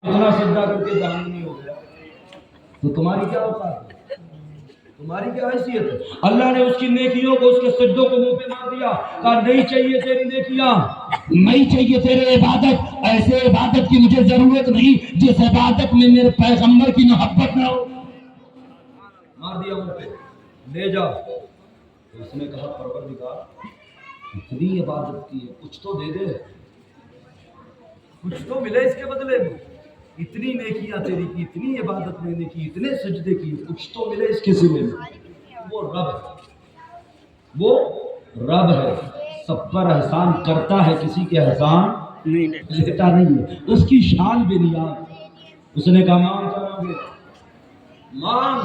اتنا سجدہ کر کے جہنمی ہو گیا تو تمہاری کیا اوقات ہے؟ تمہاری کیا حیثیت ہے؟ اللہ نے اس کی نیکیوں کو، اس کے سجدوں کو منہ پہ مار دیا، کہا نہیں چاہیے تیری نیکیاں، نہیں چاہیے تیرے عبادت، ایسے عبادت کی مجھے ضرورت نہیں جس عبادت میں میرے پیغمبر کی محبت نہ ہو، مار دیا منہ پہ، لے جا۔ تو اس نے کہا پروردگار اتنی عبادت کی ہے، کچھ تو دے دے، کچھ تو ملے اس کے بدلے میں، اتنی نیکیاں تیری کی، اتنی عبادت میں نے کی، اتنے سجدے کیے، کچھ تو ملے اس کے سلے میں۔ وہ رب ہے، وہ رب ہے، سب پر احسان کرتا ہے، کسی کے احسان لیتا نہیں ہے، اس کی شان بے نیاز۔ اس نے کہا مانگ کیا مانگے؟ مانگ۔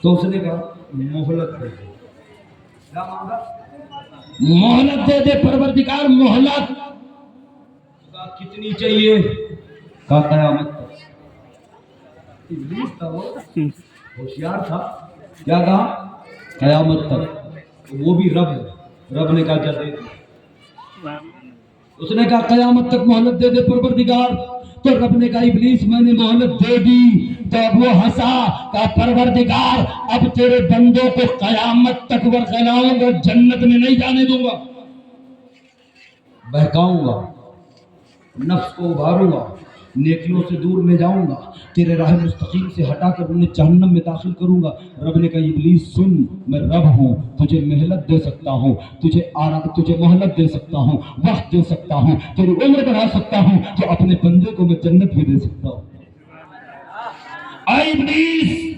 تو اس نے کہا مہلت دے دے۔ کیا مانگا؟ مہلت دے دے پروردگار، مہلت۔ کہا کتنی چاہیے؟ کہا قیامت تک۔ ابلیس تھا، وہ ہوشیار تھا، کیا کہا؟ قیامت تک۔ وہ بھی رب ہے، رب نے کہا کیا دے دے؟ اس نے کہا قیامت تک مہلت دے دے پروردگار۔ تو رب نے کہا ابلیس میں نے مہلت دے دی۔ تو اب وہ ہنسا، کہا پروردگار اب تیرے بندوں کو قیامت تک ورغلاؤں گا، جنت میں نہیں جانے دوں گا، بہکاؤں گا، نفس کو ابھاروں گا، نیکیوں سے دور لے جاؤں گا، تیرے راہ مستقیم سے ہٹا کر انہیں جہنم میں داخل کروں گا۔ رب نے کہا ابلیس سن، میں رب ہوں، تجھے مہلت دے سکتا ہوں، تجھے مہلت دے سکتا ہوں، وقت دے سکتا ہوں، تیری عمر بڑھا سکتا ہوں، تو اپنے بندے کو میں جنت بھی دے سکتا ہوں۔ اے ابلیس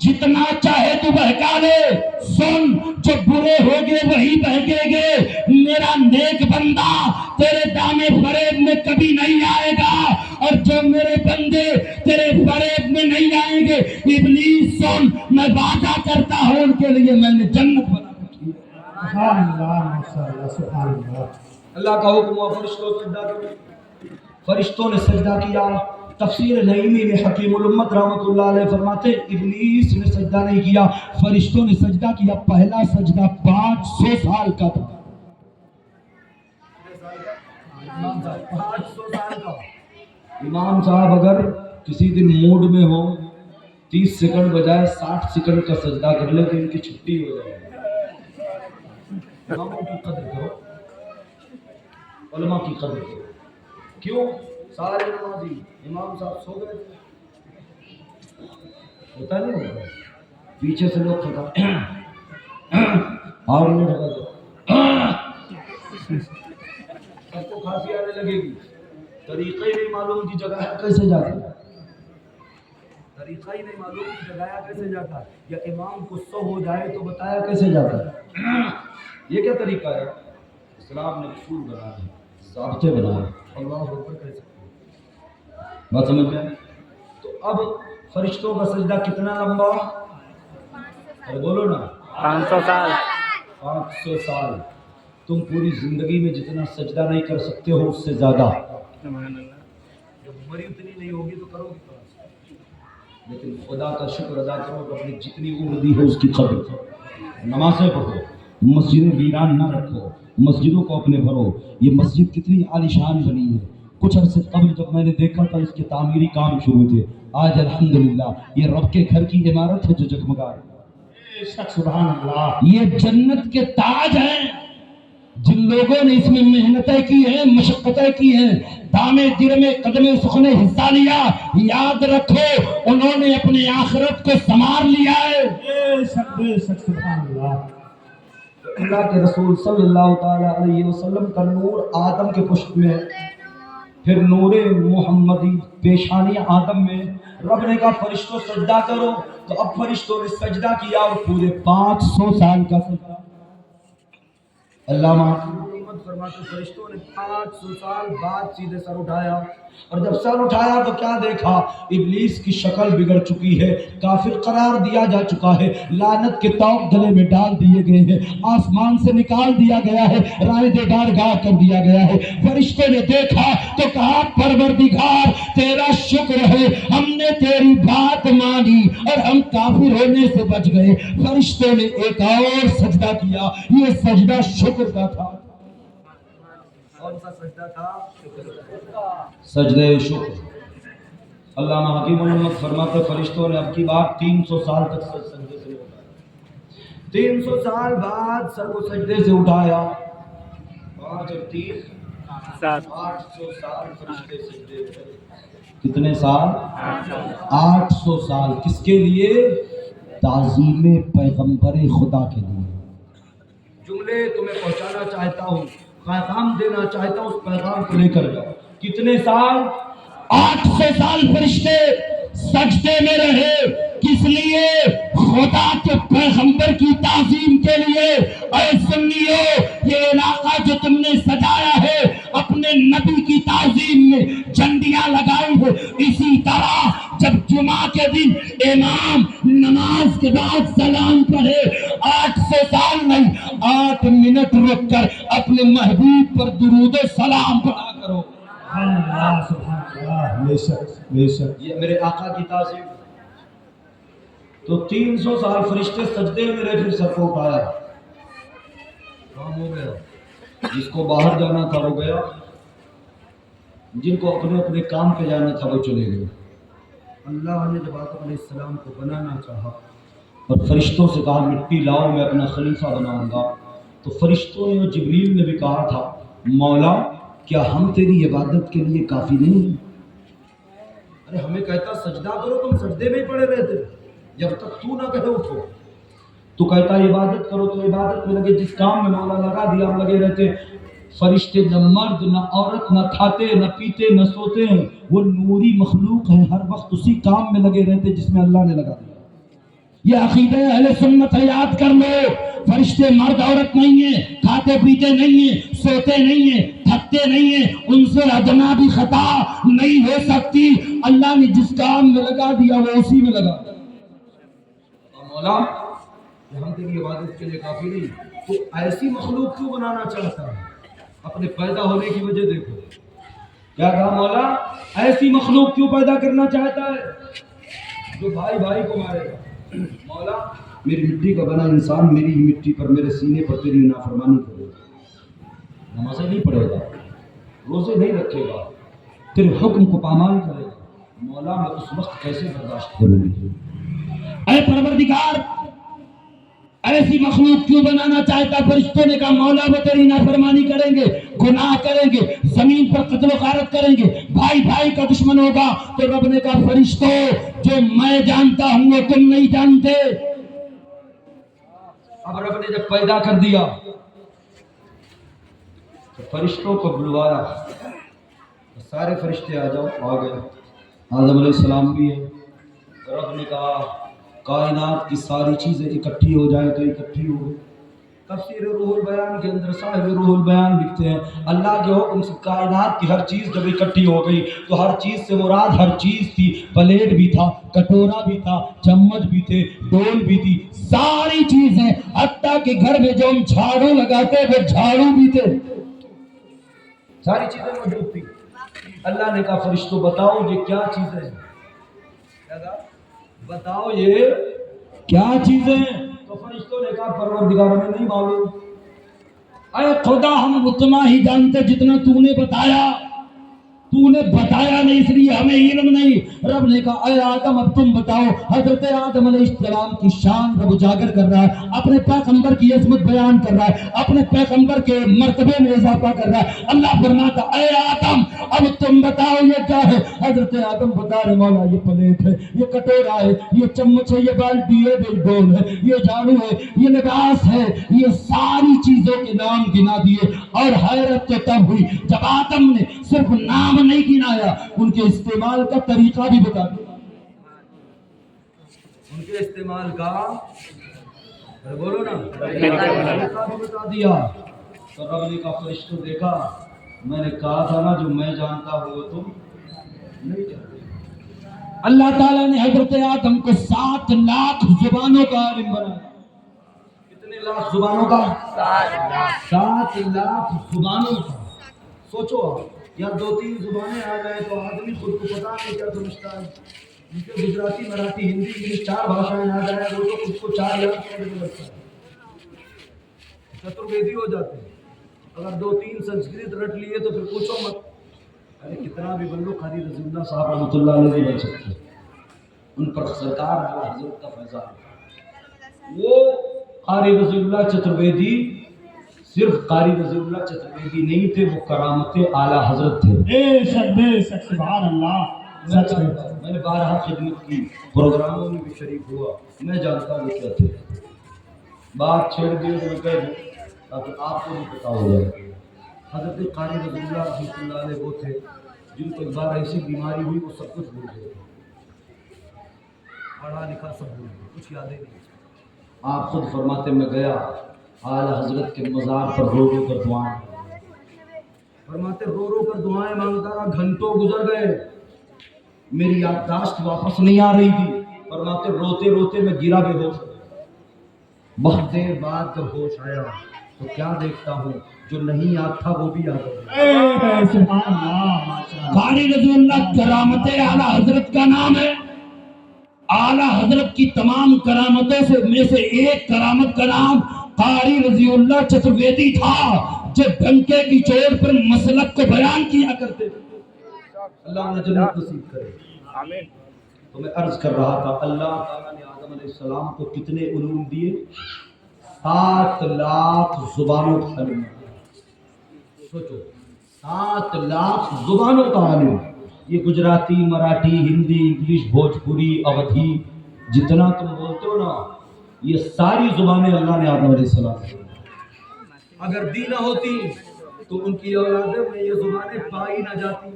جتنا چاہے تو بہکا لے، سن جو برے ہوگے وہی بہکے گے، میرا نیک بندہ تیرے دامے فریب میں کبھی نہیں آئے گا، اور جو میرے بندے تیرے فریب میں نہیں آئیں گے، ابلیس سن میں وعدہ کرتا ہوں ان کے لیے میں نے جنت بنا رکھی ہے۔ سبحان اللہ، ماشاءاللہ، سبحان اللہ۔ اللہ کا حکم ہوا فرشتوں سجدہ کرو، فرشتوں نے سجدہ کیا۔ تفسیر نعیمی میں حکیم الامت رحمۃ اللہ علیہ فرماتے ابلیس نے سجدہ نہیں کیا، فرشتوں نے سجدہ کیا۔ پہلا سجدہ 500 سال کا تھا، 500 سال کا۔ امام صاحب اگر کسی دن موڈ میں ہو 30 سیکنڈ بجائے 60 سیکنڈ کا سجدہ کر لے تو ان کی چھٹی ہو جائے گی۔ اماموں کی قدر کرو، علماء کی قدر کرو۔ کیوں؟ سارے نمازی امام صاحب سو گئے تھے، ہوتا نہیں ہوتا، پیچھے سے لوگ کھڑا اور نہیں لگا تو سب کو کھانسی آنے لگے گی، طریقہ ہی نہیں معلوم کی جگہ کیسے جاتا ہے، طریقہ ہی نہیں معلوم کی جگہ کیسے جاتا ہے، یا امام کو سو ہو جائے تو بتایا کیسے جاتا ہے۔ یہ کیا طریقہ ہے؟ اسلام نے اصول بنائے ہیں، ضابطے بنائے ہیں، اللہ اکبر کیسے بات سمجھ گئے؟ تو اب فرشتوں کا سجدہ کتنا لمبا؟ ارے بولو نا، 500 سال۔ 500 سال۔ تم پوری زندگی میں جتنا سجدہ نہیں کر سکتے ہو اس سے زیادہ۔ جب عمر اتنی نہیں ہوگی تو کرو گے کہاں سے؟ لیکن خدا کا شکر ادا کرو کہ اپنی جتنی عمر دی ہے اس کی قدر کرو، نمازیں پڑھو، مسجدیں ویران نہ رکھو، مسجدوں کو اپنے بھرو۔ یہ مسجد کتنی عالیشان بنی ہے، کچھ عرصے قبل جب میں نے دیکھا تھا اس کے تعمیری کام شروع تھے، آج الحمدللہ یہ رب کے گھر کی عمارت ہے جو جگمگا رہی ہے۔ سبحان اللہ۔ یہ جنت کے تاج ہیں، جن لوگوں نے اس میں محنتیں کی ہیں، مشقتیں کی ہیں، دامے درمے قدمے سخنے حصہ لیا، یاد رکھو انہوں نے اپنی آخرت کو سنوار لیا ہے۔ بے شک سبحان اللہ۔ اللہ کے رسول صلی اللہ تعالی علیہ وسلم کا نور آدم کے پشت میں ہے، پھر نور محمدی پیشانی آدم میں۔ رب نے کہا فرشتوں سجدہ کرو، تو اب فرشتوں نے سجدہ کیا اور پورے 500 سال کا سجدہ۔ علامہ فرماتے فرشتوں نے 500 سال بعد سیدھے سر اٹھایا، اور جب سر اٹھایا تو کیا دیکھا؟ ابلیس کی شکل بگڑ چکی ہے، کافر قرار دیا جا چکا ہے، لعنت کے طوق گلے میں ڈال دیے گئے ہیں، آسمان سے نکال دیا گیا ہے، رائے دے بارگاہ کر دیا گیا ہے۔ فرشتے نے دیکھا تو کہا پروردگار تیرا شکر ہے، ہم نے تیری بات مانی اور ہم کافر ہونے سے بچ گئے۔ فرشتوں نے ایک اور سجدہ کیا، یہ سجدہ شکر کا تھا۔ کون سا سجدہ تھا؟ سجدہ شکر۔ علامہ حکیم محمد فرماتے فرشتوں نے اب کی بات 300 سال تک سجدے سے اٹھایا، 300 سال بعد سر کو سجدے سے اٹھایا، 5 اور 30 800 سال فرشتے سجدے اٹھائے۔ کتنے سال؟ 800 سال۔ کس کے لیے؟ تعظیم پیغمبر خدا کے لیے۔ جملے تمہیں پہنچانا چاہتا ہوں، پیغام دینا چاہتا ہوں، اس پیغام کو لے کر جاؤ۔ کتنے سال؟ 800 سال فرشتے سجدے میں رہے۔ کس لیے؟ خدا کے پیغمبر کی تعظیم کے لیے۔ اے سنیو، یہ علاقہ جو تم نے سجایا ہے اپنے نبی کی تعظیم میں، جھنڈیاں لگائی ہے، اسی طرح جب جمعہ کے دن امام نماز کے بعد سلام پڑھے، 800 سال نہیں، 8 منٹ رک کر اپنے محبوب پر درود و سلام پڑھا کرو۔ سبحان اللہ سبحان اللہ، بے شک بے شک۔ یہ میرے آقا کی تعظیم۔ تو 300 سال فرشتے سجدے میں رہے، پھر سر کو اٹھایا، کام ہو گیا۔ جس کو باہر جانا تھا وہ گیا، جن کو اپنے اپنے کام پہ جانا تھا وہ چلے گئے۔ اللہ نے جب آدم علیہ السلام کو بنانا چاہا اور فرشتوں سے کہا مٹی لاؤ میں اپنا خلیفہ بناؤں گا، تو فرشتوں نے اور جبریل نے بھی کہا تھا مولا کیا ہم تیری عبادت کے لیے کافی نہیں ہیں؟ ارے ہمیں کہتا سجدہ کرو، تم سجدے میں ہی پڑے رہتے، جب تک تو نہ کہے اٹھو۔ تو کہتا عبادت کرو، تو عبادت میں لگے، جس کام میں مولا لگا دیا ہم لگے رہتے۔ فرشتے نہ مرد نہ عورت، نہ کھاتے نہ پیتے نہ سوتے ہیں، وہ نوری مخلوق ہے، ہر وقت اسی کام میں لگے رہتے جس میں اللہ نے لگا دیا۔ یہ عقیدہ اہل سنت ہے، یاد کر لو۔ فرشتے مرد عورت نہیں ہیں، کھاتے پیتے نہیں ہیں، سوتے نہیں ہیں، تھکتے نہیں ہیں، ان سے ادنا بھی خطا نہیں ہو سکتی۔ اللہ نے جس کام میں لگا دیا وہ اسی میں لگا دیا۔ مولا ہم تیری عبادت کے لیے کافی نہیں، تو ایسی مخلوق کیوں بنانا چاہتا ہے؟ اپنے پیدا ہونے کی وجہ دیکھو، کیا کہا مولا؟ ایسی مخلوق کیوں پیدا کرنا چاہتا ہے جو بھائی بھائی کو مارے گا؟ مولا میری مٹی کا بنا انسان میری ہی مٹی پر، میرے سینے پر تیری نافرمانی کرے گا، نمازیں نہیں پڑھے گا، روزے نہیں رکھے گا، تیرے حکم کو پامال کرے گا، مولا میں اس وقت کیسے برداشت کروں گی؟ اے پروردگار ایسی مخلوق کیوں بنانا چاہتا؟ فرشتوں نے کہا مولا وہ تیری نافرمانی کریں گے، گناہ کریں گے، زمین پر قتل و غارت کریں گے، بھائی بھائی کا دشمن ہوگا۔ تو رب نے کہا فرشتوں جو میں جانتا ہوں وہ تم نہیں جانتے۔ اب رب نے جب پیدا کر دیا تو فرشتوں کو بلوایا، سارے فرشتے آ جاؤ، آ گئے، آدم علیہ السلام بھی ہے۔ رب نے کہا کائنات کی ساری چیزیں اکٹھی ہو جائیں تو اکٹھی ہو گئی۔ تفسیر روح البیان کے اندر صاحب روح البیان لکھتے ہیں اللہ کے حکم سے کائنات کی ہر چیز جب اکٹھی ہو گئی تو ہر چیز سے مراد ہر چیز تھی، پلیٹ بھی تھا، کٹورا بھی تھا، چمچ بھی تھے، ڈول بھی تھی، ساری چیزیں، حتیٰ کہ گھر میں جو ہم جھاڑو لگاتے وہ جھاڑو بھی تھے، ساری چیزیں موجود تھی۔ اللہ نے کہا فرشتوں بتاؤ یہ کیا چیزیں ہیں؟ بتاؤ یہ کیا چیزیں ہیں؟ تو فرشتوں نے کہا پروردگار ہمیں نہیں معلوم۔ اے خدا ہم اتنا ہی جانتے جتنا تو نے بتایا، تو نے بتایا نہیں اس لیے ہمیں علم نہیں۔ رب نے کہا اے آدم اب تم بتاؤ۔ حضرت آدم علیہ السلام کی شان رب اجاگر کر رہا ہے، اپنے پیغمبر کی عظمت بیان کر رہا ہے، اپنے پیغمبر کے مرتبے میں اضافہ کر رہا ہے۔ اللہ فرماتا اے آدم اب تم بتاؤ یہ کیا ہے؟ حضرت آدم بتا رہے مولا یہ پلیٹ ہے، یہ کٹورا ہے، یہ چمچ ہے، یہ بالٹی ہے، یہ ڈول ہے، یہ جھاڑو ہے، یہ لباس ہے، یہ ساری چیزوں کے نام گنا دیے۔ اور حیرت تو تب ہوئی جب آدم نے صرف نام نہیں گنایا، ان کے استعمال کا طریقہ بھی بتا دیا، ان کے استعمال کا بولو نا طریقہ بھی بتا دیا۔ تو رب نے کہا فرشتوں دیکھا میں نے کہا تھا نا جو میں جانتا ہوں وہ تم نہیں جانتے۔ اللہ تعالیٰ نے حضرت آدم کو 7 لاکھ زبانوں کا عالم بنایا۔ کتنے لاکھ زبانوں کا؟ 7 لاکھ زبانوں کا۔ سوچو یا 2-3 زبانیں آ جائیں تو آدمی خود کو پتا نہیں کیا سمجھتا ہے۔ ان کے گجراتی، مراٹھی، ہندی، انگلش 4 بھاشائیں آ جائیں وہ تو خود کو 4 لاکھ سمجھنے لگتا ہے، چترویدی ہو جاتے ہیں۔ اگر 2-3 سنسکرت رٹ لیے تو پھر پوچھو مت۔ ارے کتنا بھی بن لو قاری رضی اللہ صاحب رحمۃ اللہ علیہ نہیں بن سکتے، ان پر سرکار اعلیٰ حضرت کا فیضان۔ وہ قاری رضی اللہ چترویدی صرف قاری رضی اللہ چترویدی نہیں تھے، وہ کرامت اعلیٰ حضرت تھے۔ بے شک سبحان اللہ، سچ ہے۔ میں نے بارہا خدمت کی، پروگراموں میں بھی شریک ہوا، میں جانتا ہوں وہ کیا تھے۔ بات چھیڑ دیے تو میں کہہ دوں تاکہ آپ کو بھی پتا ہو جائے۔ حضرت قاری رضی اللہ رحمۃ اللہ علیہ وہ تھے جن کو ایک بار ایسی بیماری ہوئی وہ سب کچھ بھول گئے، پڑھا لکھا سب بھول گئے، کچھ یادیں نہیں۔ آپ خود فرماتے میں گیا اعلیٰ حضرت کے مزار پر رو رو کر دعائیں، فرماتے رو رو کر دعائیں مانگتا رہا، گھنٹوں گزر گئے، میری یادداشت واپس نہیں آ رہی تھی۔ فرماتے روتے روتے میں گرا بے ہوش، بہت دیر بعد جب ہوش آیا تو کیا دیکھتا ہوں جو نہیں یاد تھا وہ بھی یاد ہو گیا۔ سبحان اللہ، ماشاءاللہ۔ قاری رضی اللہ کرامت اعلیٰ حضرت کا نام ہے۔ اعلیٰ حضرت کی تمام کرامتوں سے میں سے ایک کرامت کا نام قاری رضی اللہ چترویدی تھا، جو ڈنکے کی چوٹ پر مسلک کو بیان کیا کرتے تھے۔ اللہ نے جنت نصیب کرے۔ آمین۔ تو میں عرض کر رہا تھا اللہ تعالیٰ نے آدم علیہ السلام کو کتنے علوم دیے؟ 7 لاکھ زبانوں کا علم۔ سوچو 7 لاکھ زبانوں کا علم، یہ گجراتی، مراٹھی، ہندی، انگلش، بھوجپوری، اودھی، جتنا تم بولتے ہو نا، یہ ساری زبانیں اللہ نے آدم علیہ السلام کو۔ اگر دی نہ ہوتی تو ان کی اولادوں میں یہ زبانیں پائی نہ جاتی۔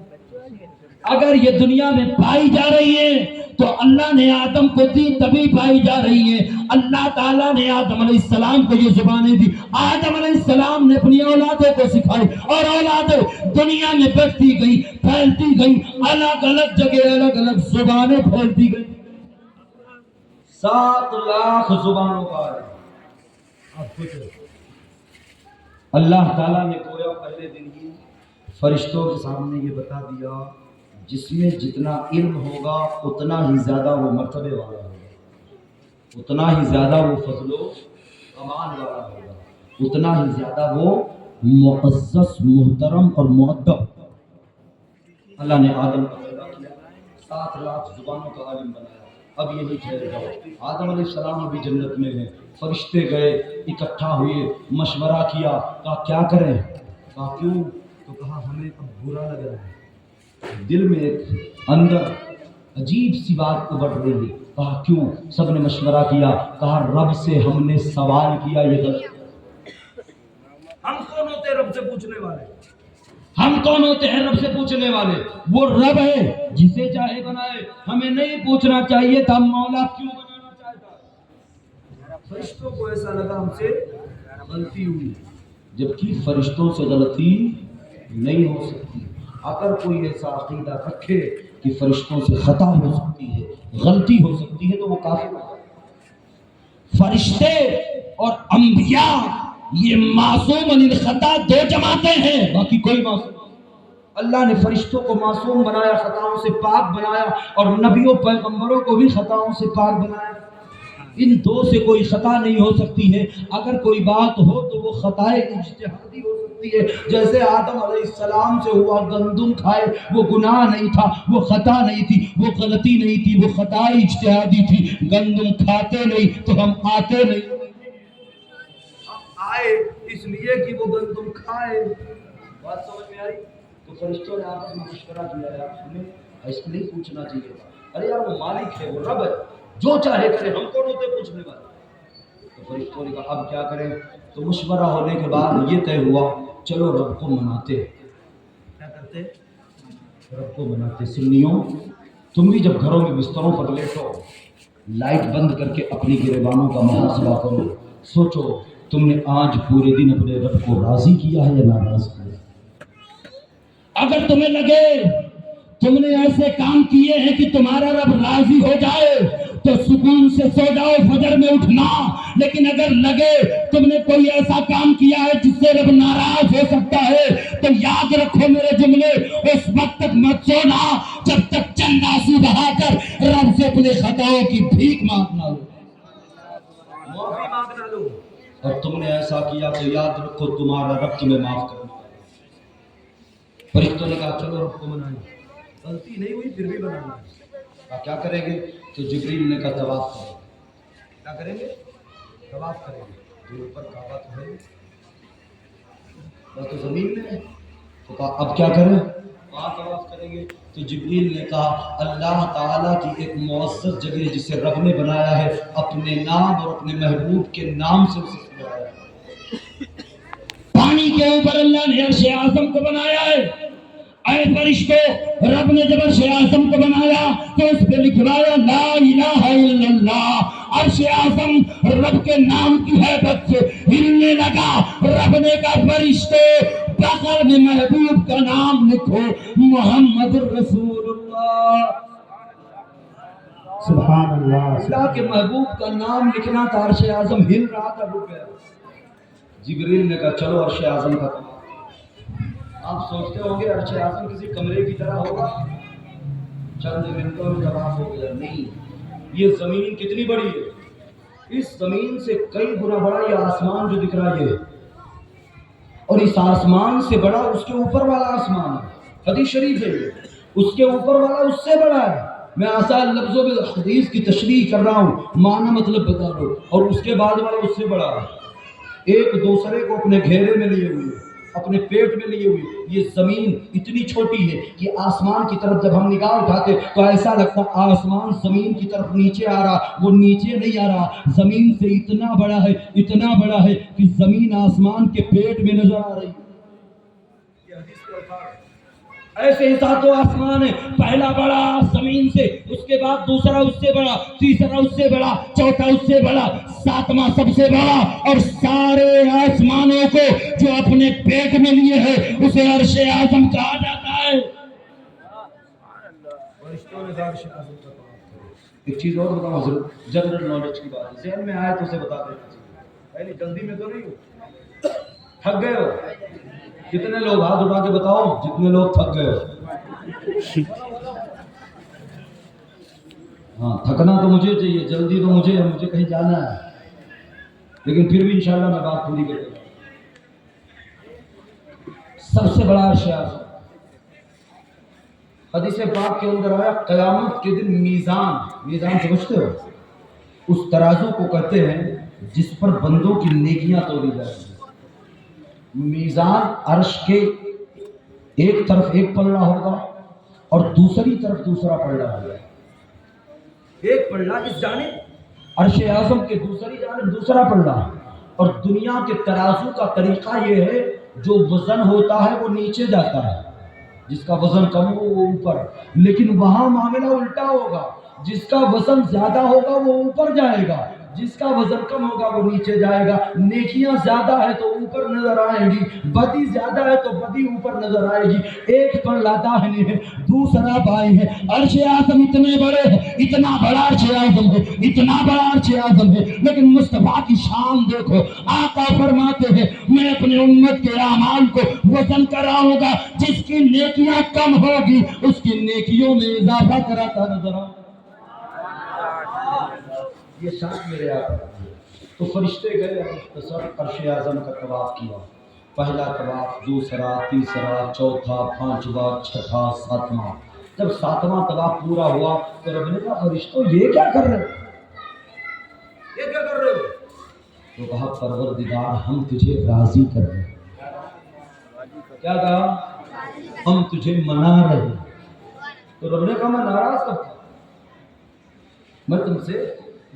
اگر یہ دنیا میں پائی جا رہی ہے تو اللہ نے آدم کو دی تبھی پائی جا رہی ہے۔ اللہ تعالیٰ نے آدم علیہ السلام کو یہ زبانیں دی، آدم علیہ السلام نے اپنی اولادوں کو سکھائی، اور اولادیں دنیا میں بڑھتی گئی، پھیلتی گئی، الگ الگ جگہ الگ الگ زبانیں پھیلتی گئی۔ 7 لاکھ زبانوں کا ہے۔ آپ سوچو اللہ تعالیٰ نے گویا پہلے دن ہی فرشتوں کے سامنے یہ بتا دیا جس میں جتنا علم ہوگا اتنا ہی زیادہ وہ مرتبے والا ہوگا، اتنا ہی زیادہ وہ فضل و امان والا ہوگا، اتنا ہی زیادہ وہ معزز، محترم اور مؤدب۔ اللہ نے آدم کو پیدا کیا، 7 لاکھ زبانوں کا عالم بنایا۔ اب یہ نہیں ٹھہر جاؤ، آدم علیہ السلام ابھی جنت میں ہیں، فرشتے گئے، اکٹھا ہوئے، مشورہ کیا، کہا کیا کریں؟ کہا کیوں؟ تو کہا ہمیں اب برا لگ رہا ہے، دل میں ایک اندر عجیب سی بات ابھر رہی ہے۔ کہا کیوں؟ سب نے مشورہ کیا، کہا رب سے ہم نے سوال کیا، یہ غلط ہے۔ ہم کون ہوتے ہیں رب سے پوچھنے والے؟ ہم کون ہوتے ہیں رب سے پوچھنے والے؟ وہ رب ہے جسے چاہے بنائے، ہمیں نہیں پوچھنا چاہیے تھا مولا کیوں بنانا چاہتا ہے۔ فرشتوں کو ایسا لگا ہم سے غلطی ہوئی، جبکہ فرشتوں سے غلطی نہیں ہو سکتی۔ اگر کوئی ایسا عقیدہ رکھے کہ فرشتوں سے خطا ہو سکتی ہے، غلطی ہو سکتی ہے، تو وہ کافر ہے۔ فرشتے اور انبیاء یہ معصوم عن الخطا 2 جماعتیں ہیں، باقی کوئی معصوم نہیں۔ اللہ نے فرشتوں کو معصوم بنایا، خطاؤں سے پاک بنایا، اور نبیوں پیغمبروں کو بھی خطاؤں سے پاک بنایا۔ ان 2 سے کوئی خطا نہیں ہو سکتی ہے۔ اگر کوئی بات ہو تو وہ خطائے اجتہادی ہو سکتی ہے، جیسے آدم علیہ السلام سے ہوا، گندم کھائے، وہ گناہ نہیں تھا، وہ خطا نہیں تھی، وہ غلطی نہیں تھی، وہ خطا اجتہادی تھی۔ گندم کھاتے نہیں تو ہم آتے نہیں، ہم آئے اس لیے کہ وہ گندم کھائے۔ بات سمجھ میں آئی؟ تو فرشتوں نے آپس میں مشورہ کیا، یار ہمیں ایسا نہیں پوچھنا چاہیے تھا، ارے یار وہ مالک ہے، وہ رب ہے، جو چاہے کرے، ہم کون ہوتے پوچھنے والے؟ تو فرشتوں نے کہا اب کیا کریں؟ تو مشورہ ہونے کے بعد یہ طے ہوا چلو رب کو مناتے۔ کیا کرتے؟ رب کو مناتے۔ سنیوں تم بھی جب گھروں میں بستروں پر لیٹو، لائٹ بند کر کے اپنی گریبانوں کا محاسبہ کرو، سوچو تم نے آج پورے دن اپنے رب کو راضی کیا ہے یا ناراض کیا؟ اگر تمہیں لگے تم نے ایسے کام کیے ہیں کہ تمہارا رب راضی ہو جائے تو سکون سے سو جاؤ، فجر میں اٹھنا۔ لیکن اگر لگے تم نے کوئی ایسا کام کیا ہے جس سے رب ناراض ہو سکتا ہے تو یاد رکھو میرے جملے، اس وقت تک مت سونا جب تک چند آنسو بہا کر رب سے اپنے خطاؤں کی بھیک مانگ نہ لو، معافی مانگ نہ لو۔ اور تم نے ایسا کیا تو یاد رکھو تمہارا رب تمہیں معاف کرے۔ فرشتوں نے کہا چلو رب کو منائیں، غلطی نہیں ہوئی پھر بھی بنانا ہے۔ کہا کیا کریں گے؟ تو جبریل نے کہا طواف کریں گے۔ کیا کریں گے؟ طواف کریں گے۔ تو اوپر کعبہ تو ہے، وہ تو زمین میں ہے، تو کہا اب کیا کریں؟ وہاں طواف کریں گے۔ تو جبریل نے کہا اللہ تعالیٰ کی ایک معزز جگہ جسے رب نے بنایا ہے، اپنے نام اور اپنے محبوب کے نام سے اسے سجایا ہے۔ پانی کے اوپر اللہ نے عرش اعظم کو بنایا ہے۔ اے فرشتوں، رب نے جب عرش اعظم کو بنایا تو اس پہ لکھوایا لا الہ الا اللہ۔ عرش اعظم رب کے نام کی حیبت سے ہلنے لگا۔ رب نے کہا فرشتوں بغل میں محبوب کا نام لکھو، محمد الرسول اللہ۔ سبحان اللہ، اللہ کے محبوب کا نام لکھنا تھا، عرش اعظم ہل رہا تھا، رک گیا۔ جبریل نے کہا چلو عرش اعظم کا طواف۔ آپ سوچتے ہوں گے عرش اعظم کسی کمرے کی طرح ہوگا، چند منٹوں میں طواف ہو گیا؟ نہیں، یہ زمین کتنی بڑی ہے، اس زمین سے کئی گنا بڑا یہ آسمان جو دکھ رہا ہے، اور اس آسمان سے بڑا اس کے اوپر والا آسمان ہے۔ حدیث شریف ہے، اس کے اوپر والا اس سے بڑا ہے۔ میں آسان لفظوں میں حدیث کی تشریح کر رہا ہوں، معنی مطلب بتا دو، اور اس کے بعد والا اس سے بڑا ہے۔ ایک دوسرے کو اپنے گھیرے میں لیے ہوئے، اپنے پیٹ میں لیے ہوئے۔ یہ زمین اتنی چھوٹی ہے کہ آسمان کی طرف جب ہم نگاہ اٹھاتے تو ایسا لگتا آسمان زمین کی طرف نیچے آ رہا، وہ نیچے نہیں آ رہا، زمین سے اتنا بڑا ہے، اتنا بڑا ہے کہ زمین آسمان کے پیٹ میں نظر آ رہی ہے۔ یہ حدیث کے الفاظ ہیں۔ ایسے ہی ساتوں آسمان ہے، پہلا بڑا زمین سے، اس کے بعد دوسرا اس سے بڑا، تیسرا اس سے بڑا، چوتھا اس سے بڑا، ساتواں سب سے بڑا، اور سارے آسمانوں کو جو اپنے پیٹ میں لیے ہے اسے عرش اعظم کہا جاتا ہے۔ ایک چیز اور بتاؤں حضرت، جنرل نالج کی بات ہے، ذہن میں آئے تو اسے بتا دینا چاہیے، جلدی میں تو نہیں ہو، تھک گئے ہو؟ کتنے لوگ ہاتھ اٹھا کے بتاؤ جتنے لوگ تھک گئے ہو؟ ہاں، تھکنا تو مجھے چاہیے، جلدی تو مجھے کہیں جانا ہے، لیکن پھر بھی انشاءاللہ میں بات پوری کروں گا۔ سب سے بڑا عرش اعظم، حدیث پاک کے اندر آیا قیامت کے دن میزان سمجھتے ہو؟ اس ترازو کو کہتے ہیں جس پر بندوں کی نیکیاں تولی جائیں گی۔ میزان عرش کے ایک طرف ایک پلڑا ہوگا اور دوسری طرف دوسرا پلڑا ہوگا، ایک پلڑا اس جانب عرش اعظم کے دوسری جانب دوسرا پلڑا، اور دنیا کے ترازو کا طریقہ یہ ہے جو وزن ہوتا ہے وہ نیچے جاتا ہے، جس کا وزن کم ہو وہ اوپر، لیکن وہاں معاملہ الٹا ہوگا، جس کا وزن زیادہ ہوگا وہ اوپر جائے گا، جس کا وزن کم ہوگا وہ نیچے جائے گا۔ نیکیاں زیادہ ہے تو اوپر نظر آئیں گی، بدی زیادہ ہے تو بدی اوپر نظر آئے گی۔ ایک پر داہنے ہے، دوسرا بائیں ہے۔ عرش اعظم اتنے بڑے ہیں، اتنا بڑا عرش اعظم ہے، اتنا بڑا عرش اعظم ہے، لیکن مصطفیٰ کی شان دیکھو، آقا فرماتے ہیں میں اپنے امت کے اعمال کو وزن کراؤں گا، جس کی نیکیاں کم ہوگی اس کی نیکیوں میں اضافہ کراتا نظر آؤں گا۔ یہ شان میرے آقا ہے۔ تو فرشتے گئے، مختصر عرش اعظم کا طواف کیا، پہلا طواف، دوسرا، تیسرا، چوتھا، پانچواں، چھٹا، ساتواں۔ جب ساتواں طواف پورا ہوا تو رب نے کہا فرشتوں یہ کیا کر رہے ہو؟ یہ کیا کر رہے ہو؟ تو کہا پروردگار ہم تجھے راضی کر رہے ہیں۔ کیا کہا؟ ہم تجھے منا رہے ہیں۔ تو رب نے کہا میں ناراض کب تھا؟ میں تم سے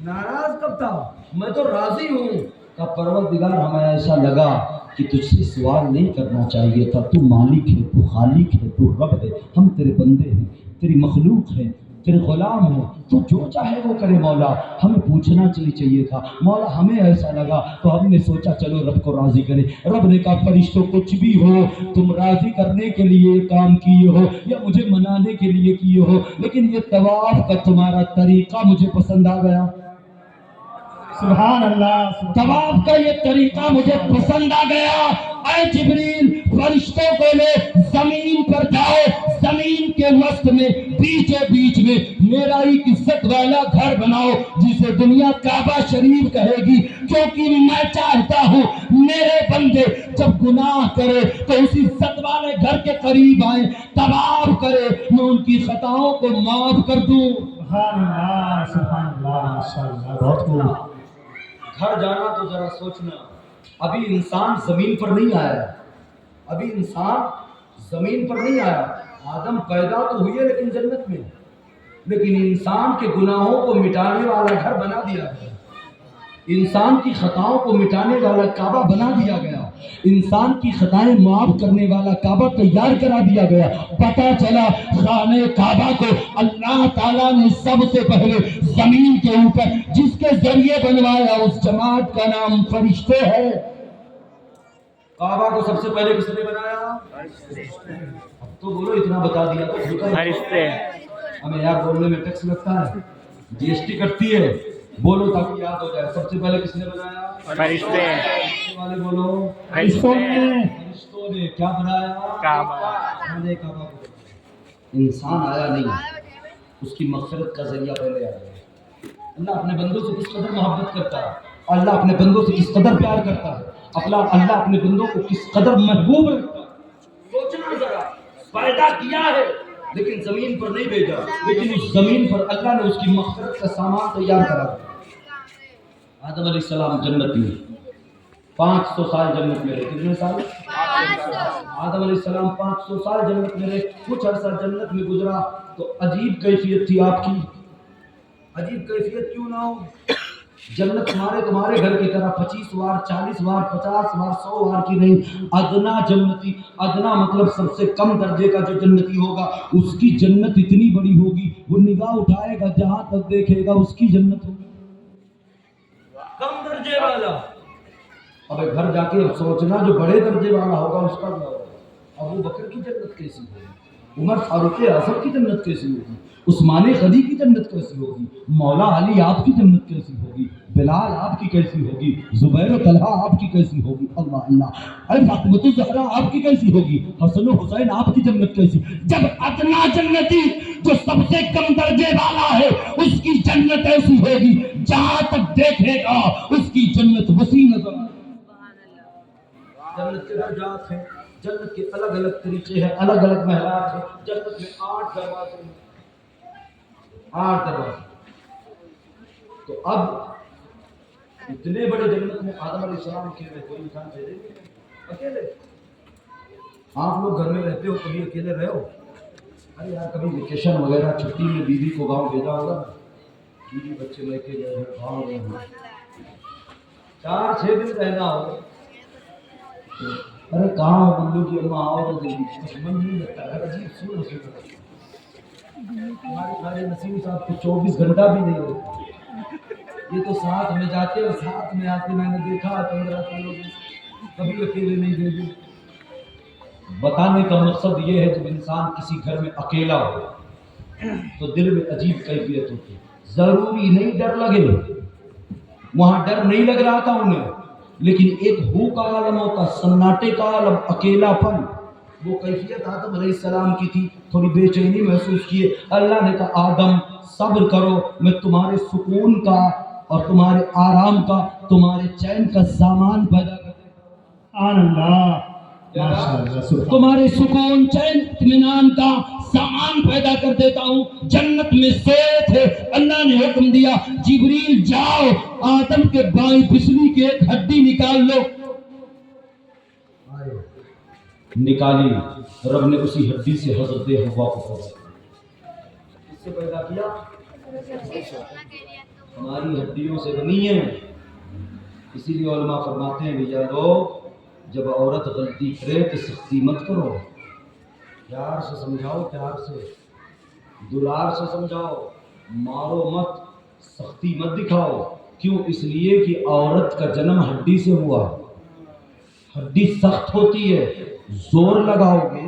ناراض کب تھا؟ میں تو راضی ہوں۔ کہ پروردگار ہمیں ایسا لگا کہ تجھ سے سوال نہیں کرنا چاہیے تھا، تو مالک ہے، تو خالق ہے، تو رب ہے، ہم تیرے بندے ہیں، تیری مخلوق ہے، تیرے غلام ہیں، تو جو چاہے وہ کرے مولا، ہمیں پوچھنا چاہیے تھا مولا، ہمیں ایسا لگا تو ہم نے سوچا چلو رب کو راضی کرے۔ رب نے کہا فرشتوں کچھ بھی ہو، تم راضی کرنے کے لیے کام کیے ہو یا مجھے منانے کے لیے کیے ہو، لیکن یہ طواف کا تمہارا طریقہ مجھے پسند آ گیا۔ سبحان اللہ طواف کا یہ طریقہ مجھے پسند آ گیا. اے جبریل فرشتوں کو لے زمین پر جاؤ, زمین کے وسط میں بیچے بیچ میں میرا ایک عزت والا گھر بناؤ جسے دنیا کعبہ شریف کہے گی, کیونکہ میں چاہتا ہوں میرے بندے جب گناہ کرے تو اس عزت والے گھر کے قریب آئیں, طواف کرے, میں ان کی خطاؤں کو معاف کر دوں. سبحان اللہ ماشاءاللہ بہت خوب. گھر جانا تو ذرا سوچنا, ابھی انسان زمین پر نہیں آیا, ابھی انسان زمین پر نہیں آیا. آدم پیدا تو ہوئی ہے لیکن جنت میں, لیکن انسان کے گناہوں کو مٹانے والا گھر بنا دیا گیا, انسان کی خطاؤں کو مٹانے والا کعبہ بنا دیا گیا, انسان کی خطائیں معاف کرنے والا کعبہ تیار کرا دیا گیا. پتہ چلا خانہ کعبہ کو اللہ تعالیٰ نے سب سے پہلے زمین کے اوپر جس کے ذریعے بنوایا اس جماعت کا نام فرشتے ہے. کعبہ کو سب سے پہلے کس نے بنایا؟ اب تو بولو, اتنا بتا دیا تو فرشتے. ہمیں یار بولنے میں ٹیکس لگتا ہے, جی ایس ٹی کٹتی ہے, بولو تاکہ یاد ہو جائے. سب سے پہلے کس نے بنایا؟ فرشتے والے بولو, فرشتوں نے کیا بنایا؟ کعبہ. انسان آیا نہیں, اس کی مغفرت کا ذریعہ پہلے آیا. اللہ اپنے بندوں سے کس قدر محبت کرتا ہے, اللہ اپنے بندوں سے کس قدر پیار کرتا ہے, اللہ اپنے بندوں کو کس قدر محبوب رکھتا ہے. سوچنا ذرا, پیدا کیا ہے لیکن زمین پر نہیں بھیجا, لیکن اس زمین پر اللہ نے اس کی مغفرت کا سامان تیار کرا. آدم علیہ السلام جنت میں 500 سال جنت میں رہے. کتنے سال؟ آدم علیہ السلام 500 سال جنت میں رہے. کچھ عرصہ جنت میں گزرا تو عجیب کیفیت تھی آپ کی. عجیب کیفیت کیوں نہ ہو, جنت تمہارے گھر کی طرح 25 وار 40 وار 50 وار 100 وار کی نہیں. ادنا جنتی, ادنا مطلب سب سے کم درجے کا جو جنتی ہوگا اس کی جنت اتنی بڑی ہوگی, وہ نگاہ اٹھائے گا جہاں تک دیکھے گا اس کی جنت ہوگی. کم درجے والا. اب گھر جا کے اب سوچنا جو بڑے درجے والا ہوگا اس کا کیا ہوگا. ابو بکر کی جنت کیسی ہوگی, عمر فاروق اعظم کی جنت کیسی ہوگی, عثمان غنی کی جنت کیسی ہوگی, مولا علی آپ کی جنت کیسی ہوگی, بلال آپ کی کیسی ہوگی, زبیر و طلحہ آپ کی کیسی ہوگی. اللہ اللہ. ارے فاطمہ الزہرا آپ کی کیسی ہوگی, حسن و حسین آپ کی جنت کیسی. جب ادنا جنتی جو سب سے کم درجے والا ہے اس کی جنت ایسی ہوگی جہاں تک دیکھے گا اس کی جنت وسیع نظر. جنت کے درجات ہیں, جنت کے الگ الگ طریقے ہیں, الگ الگ محلات ہیں. جنت میں 8 دروازے ہیں, 8 دروازے. تو اب اتنے بڑے جنت میں آدم علیہ السلام کے میں کوئی انسان دے دیں گے اکیلے. آپ لوگ گھر میں رہتے ہو, کبھی اکیلے رہے ہو؟ ارے یار کبھی ویکیشن وغیرہ چھٹی میں بیوی کو گاؤں بھیجا ہوگا, بیوی بچے لے کے گئے ہیں, گاؤں گئے ہیں, 4-6 دن رہنا ہو. ارے کہاں ہو بندو کی اماں, آؤ تو کچھ من نہیں لگتا ہے. عجیب سو ہمارے نسیم صاحب کو 24 گھنٹہ بھی نہیں ہوتا. یہ تو ساتھ میں جاتے اور ساتھ میں آتے, میں نے دیکھا 15 لوگ کبھی اکیلے نہیں بھیجے. بتانے کا مقصد یہ ہے جب انسان کسی گھر میں اکیلا ہو تو دل میں عجیب کیفیت ہوتی ہے. ضروری نہیں ڈر لگے, وہاں ڈر نہیں لگ رہا تھا انہیں, لیکن ایک ہو کا عالم ہوتا, سناٹے کا عالم, اکیلا پن. وہ کیفیت آدم علیہ السلام کی تھی. تھوڑی بے چینی محسوس کیے. اللہ نے کہا آدم صبر کرو, میں تمہارے سکون کا اور تمہارے آرام کا, تمہارے چین کا سامان پیدا کر دیتا ہوں. تمہارے سکون چین اطمینان کا سامان پیدا کر دیتا ہوں. جنت میں سوئے تھے, اللہ نے حکم دیا جبریل جاؤ آدم کے بائیں پسلی کی ایک ہڈی نکال لو. نکالی, رب نے اسی ہڈی سے حضرت حوا کو پیدا کیا. کس سے پیدا کیا؟ ہماری ہڈیوں سے بنی ہے. اسی لیے علماء فرماتے ہیں بھیا لوگ جب عورت غلطی کرے تو سختی مت کرو, پیار سے سمجھاؤ, پیار سے دلار سے سمجھاؤ, مارو مت, سختی مت دکھاؤ. کیوں؟ اس لیے کہ عورت کا جنم ہڈی سے ہوا. ہڈی سخت ہوتی ہے, زور لگاؤ گے,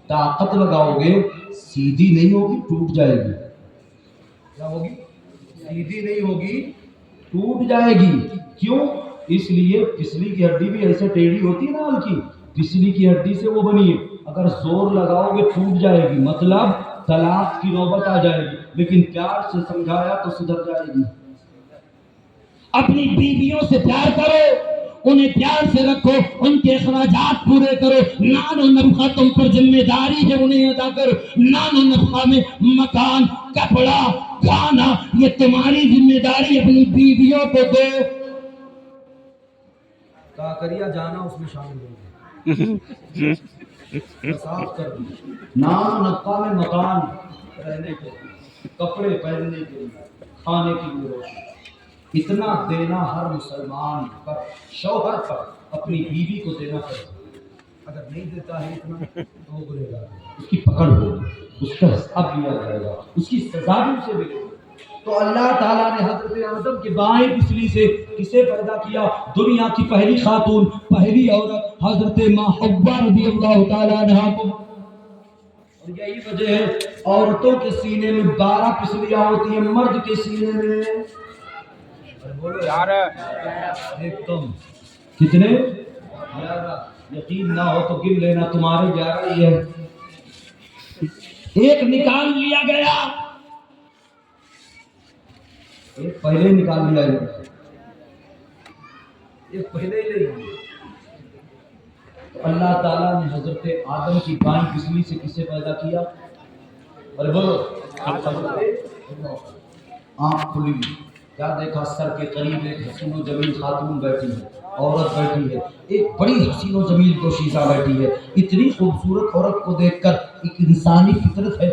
طاقت لگاؤ گے, سیدھی نہیں ہوگی, ٹوٹ جائے گی. کیا ہوگی؟ سیدھی نہیں ہوگی, ٹوٹ جائے گی. کیوں؟ اس لیے پسلی کی ہڈی بھی ایسے ٹیڑھی ہوتی ہے نا ہلکی، پسلی کی ہڈی سے وہ بنی ہے، اگر زور لگاؤ گے ٹوٹ جائے گی، مطلب طلاق کی نوبت آ جائے گی. لیکن پیار سے سمجھایا تو سدھر جائے گی. اپنی بیویوں سے پیار کرو، انہیں پیار سے رکھو، ان کے اخراجات پورے کرو، نان و نفقہ تم پر ذمہ داری ہے انہیں ادا کرو. نان و نفقہ میں مکان، کپڑا، کھانا، یہ تمہاری ذمہ داری اپنی بیویوں کو دو. کاکریا جانا اس میں شامل ہوگی. صاف کر دی. نام و نفقہ میں مکان رہنے کے لیے، کپڑے پہننے کے لیے، کھانے کے لیے روٹی، اتنا دینا ہر مسلمان پر، شوہر پر اپنی بیوی کو دینا پڑے. اگر نہیں دیتا ہے اتنا تو وہ گنہگار ہے، اس کی پکڑ ہوگی، اس کا حساب لیا جائے گا، اس کی سزا بھی اسے ملے گی. تو اللہ تعالیٰ نے حضرت آدم کے بائیں پسلی سے کسے پیدا کیا؟ دنیا کی پہلی خاتون، پہلی عورت حضرت ماں حوا رضی اللہ تعالیٰ عنہا کو. اور یہی وجہ ہے عورتوں کے سینے میں 12 پسلیاں ہوتی ہیں، مرد کے سینے میں ایک کم. کتنے؟ 11. یقین نہ ہو تو گن لینا، تمہارے 11 ہی ہے. ایک نکال لیا گیا، ایک پہلے نکال لیا گیا، ایک پہلے ہی لے لیا. تو اللہ تعالیٰ نے حضرت آدم کی بائیں پسلی سے کسے پیدا کیا؟ ارے بولو. آنکھ کھلی، کیا دیکھا؟ سر کے قریب ایک حسین و جمیل خاتون بیٹھی ہے، عورت بیٹھی ہے، ایک بڑی حسین و جمیل دوشیزہ بیٹھی ہے. اتنی خوبصورت عورت کو دیکھ کر ایک انسانی فطرت ہے،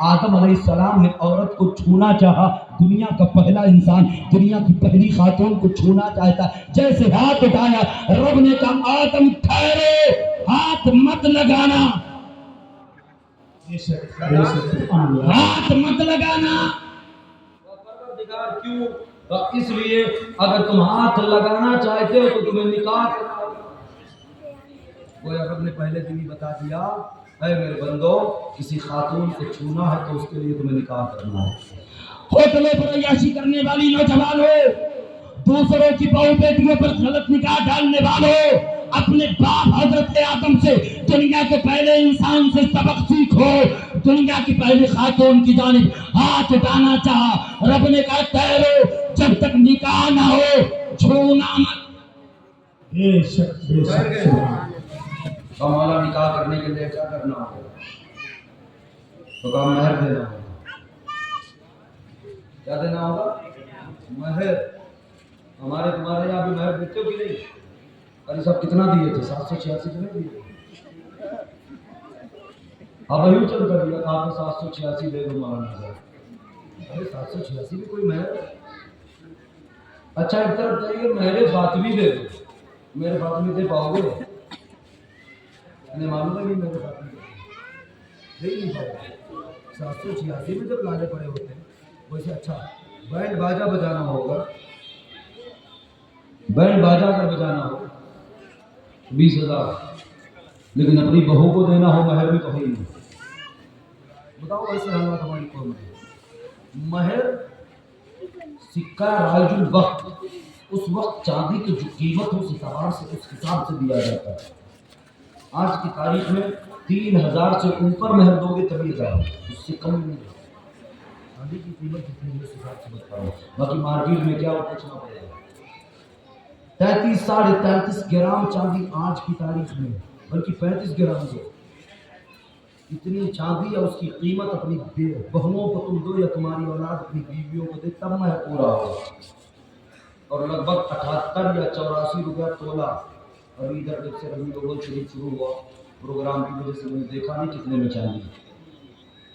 آدم علیہ السلام نے عورت کو چھونا چاہا. دنیا کا پہلا انسان دنیا کی پہلی خاتون کو چھونا چاہتا، جیسے ہاتھ اٹھایا رب نے کہا آدم ٹھہرو، ہاتھ مت لگانا، ہاتھ مت لگانا. کیوں؟ اس لیے اگر تم ہاتھ لگانا چاہتے ہو تو تمہیں نکاح کرنا ہوگا. گویا رب نے پہلے دن ہی بتا دیا، اے میرے بندو، کسی خاتون کو چھونا ہے تو اس کے لیے تمہیں نکاح کرنا ہے. ہوٹلوں پر عیاشی کرنے والی نوجوان ہو، دوسروں کی بہو بیٹیوں پر غلط نکاح ڈالنے والوں، اپنے باپ حضرت آدم سے، دنیا کے پہلے انسان سے سبق سیکھو. دنیا کی پہلی خاتون کی جانب ہاتھ اٹھانا چاہا، رب نے کہا ٹھہرو، جب تک نکاح نہ ہو چھونا مت. بے شک بے شک. ہمارا نکاح کرنے کے لیے کیا کرنا ہوگا؟ تو کہا مہر دینا ہوگا. کیا دینا ہوگا؟ مہر. ہمارے تمہارے یہاں بھی مہر دیتے ہو کہ نہیں؟ ارے صاحب کتنا دیے تھے؟ 786 تو نہیں دیے. اب یوں چل کر دیا، آپ نے 786 دے دو مولانا صاحب. ارے 786 بھی کوئی مہر؟ اچھا ایک طرف چاہیے مہر فاطمی دے دو. میرے فاطمی دے پاؤ گے؟ معلوم ہے نہیں میرے فاطمی دے نہیں پاؤ گے. 786 میں جب لانے پڑے ہوتے ہیں ویسے. اچھا بینڈ باجا بجانا ہوگا، بینڈ باجا کر بجانا ہوگا 20,000. لیکن اپنی بہو کو دینا ہو مہر بھی تو ہے ہی نہیں. بتاؤ ایسے حالات ہماری قوم میں. مہر سکہ رائج الوقت، اس وقت چاندی کی جو قیمت ہو اس اعتبار سے، اس حساب سے دیا جاتا ہے. آج کی تاریخ میں 3,000 سے اوپر مہر دو گے تبھی جاؤ، اس سے کم نہیں. چاندی کی قیمت کتنی ہے اس حساب سے بتاؤ. باقی مارکیٹ میں کیا پوچھنا پڑے گا. 33 ساڑھے 33 گرام چاندی آج کی تاریخ میں، بلکہ 35 گرام سے. اتنی چاندی ہے، اس کی قیمت اپنی بہنوں کو تم دو یا تمہاری اولاد اپنی بیویوں کو دے تب مہر پورا ہوگا. اور لگ بھگ 78 یا 84 روپیہ تولہ. ابھی ادھر جب سے ربیع الاول شریف شروع ہوا پروگرام کی وجہ سے میں نے دیکھا نہیں کتنے میں چاندی.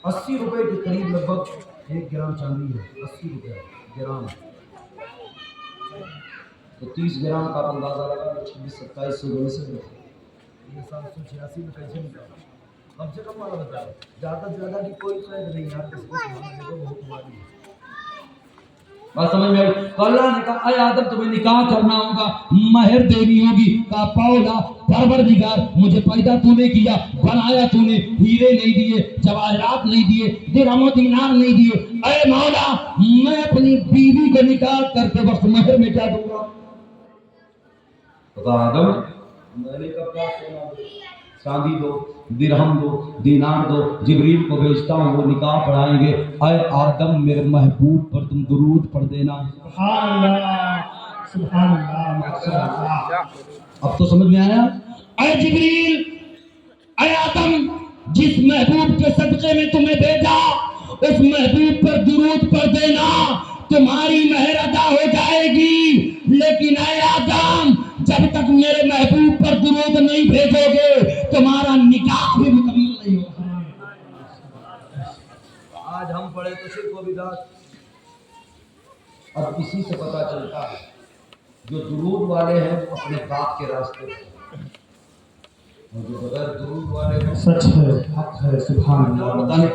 80 روپے کے قریب لگ بھگ 1 گرام چاندی ہے. 80 روپے گرام. تو 30 گرام کا آپ اندازہ لگا 26-27 سو روپے سے. یہ 786 میں کیسے نکالا؟ کم سے کم والا بتا. زیادہ سے زیادہ کی کوئی قید نہیں یار. کس کو سمجھنے کو بہت تمہاری ہے. بات سمجھ میں آئی؟ اللہ نے کہا اے آدم تمہیں نکاح کرنا ہوگا، مہر دینی ہوگی. کہا پاؤلا پروردگار مجھے پیدا تو نے کیا، بنایا تو نے، ہیرے نہیں دیے، جواہرات نہیں دیے، درہم و دینار نہیں دیے. اے مولا میں اپنی بیوی کو نکاح کرتے وقت مہر میں کیا دوں گا؟ تو کہا آدم میں نے کب کہا سونا دو، چاندی دو، درہم دو، دینار دو، جبریل کو بھیجتا ہوں وہ نکاح پڑھائیں گے۔ اے آدم میرے محبوب پر تم درود پڑھ دینا۔ سبحان اللہ، سبحان اللہ، ماشاء اللہ۔ اب تو سمجھ میں آیا؟ اے جبریل، اے آدم، جس محبوب کے صدقے میں تمہیں بھیجا اس محبوب پر درود پڑھ دینا، تمہاری مہر ادا ہو جائے گی۔ لیکن اے آدم، جب تک میرے محبوب پر درود نہیں بھیجو گے تمہارا نکاح بھی مکمل نہیں ہوگا۔ آج ہم پڑھے تو شرک و بدعت۔ اب اسی سے پتہ چلتا ہے جو درود والے ہیں وہ اپنے باپ کے راستے پر، اور جو بغیر درود والے ہیں سچ ہے، حق ہے، سبحان اللہ۔ بتانے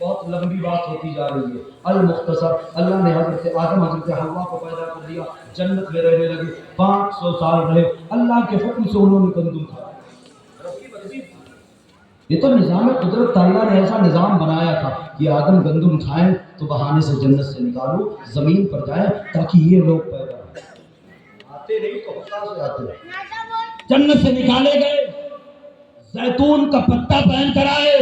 بہت لمبی بات ہوتی جا رہی ہے۔ المختصر، اللہ نے حضرت آدم حضرت حوا کو پیدا کر دیا، جنت میں رہنے لگے، 500 سال رہے، اللہ کے حکم سے انہوں نے گندم کھایا۔ یہ تو نظام قدرت، اللہ نے ایسا نظام بنایا تھا کہ آدم گندم کھائیں تو بہانے سے جنت سے نکالو، زمین پر جائیں تاکہ یہ لوگ پیدا ہوں۔ آتے نہیں تو خدا سے آتے ہیں۔ جنت سے نکالے گئے، زیتون کا پتا پہن کر آئے،